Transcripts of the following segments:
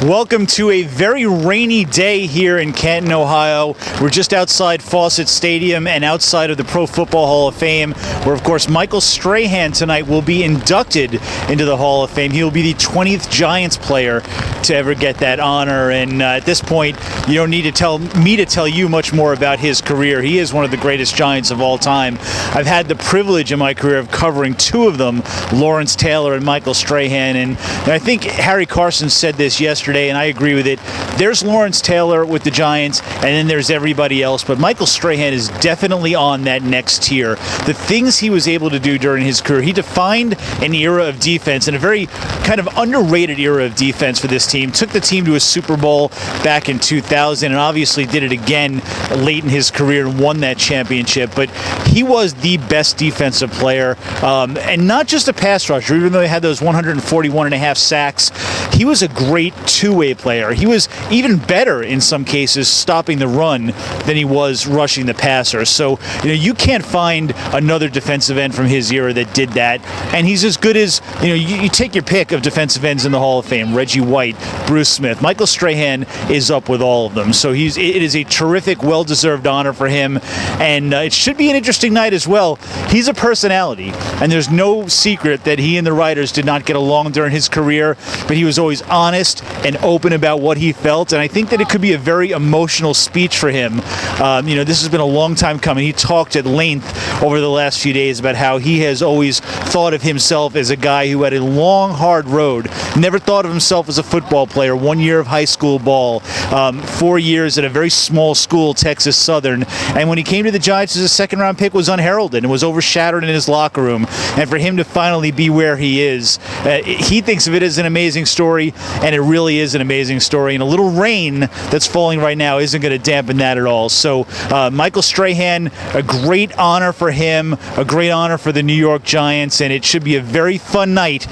Welcome to a very rainy day here in Canton, Ohio. We're just outside Fawcett Stadium and outside of the Pro Football Hall of Fame, where, of course, Michael Strahan tonight will be inducted into the Hall of Fame. He will be the 20th Giants player to ever get that honor. And at this point, you don't need to tell me to tell you much more about his career. He is one of the greatest Giants of all time. I've had the privilege in my career of covering two of them, Lawrence Taylor and Michael Strahan. And I think Harry Carson said this yesterday, and I agree with it. There's Lawrence Taylor with the Giants, and then there's everybody else. But Michael Strahan is definitely on that next tier. The things he was able to do during his career, he defined an era of defense and a very kind of underrated era of defense for this team. Took the team to a Super Bowl back in 2000 and obviously did it again late in his career and won that championship. But he was the best defensive player, and not just a pass rusher. Even though he had those 141.5 sacks, he was a great two-way player. He was even better in some cases stopping the run than he was rushing the passer. So you can't find another defensive end from his era that did that. And he's as good as, you take your pick of defensive ends in the Hall of Fame: Reggie White, Bruce Smith. Michael Strahan is up with all of them. So it is a terrific, well-deserved honor for him. And it should be an interesting night as well. He's a personality, and there's no secret that he and the writers did not get along during his career, but he was always honest and open about what he felt. And I think that it could be a very emotional speech for him. This has been a long time coming. He talked at length over the last few days about how he has always thought of himself as a guy who had a long, hard road. Never thought of himself as a football player. 1 year of high school ball, 4 years at a very small school, Texas Southern. And when he came to the Giants as a second-round pick, was unheralded and was overshadowed in his locker room. And for him to finally be where he is, he thinks of it as an amazing story, and it really is an amazing story. And a little rain that's falling right now isn't going to dampen that at all. So Michael Strahan, a great honor for him, a great honor for the New York Giants, and it should be a very fun night.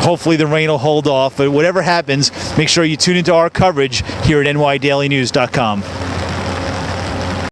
Hopefully the rain will hold off, but whatever happens, make sure you tune into our coverage here at nydailynews.com.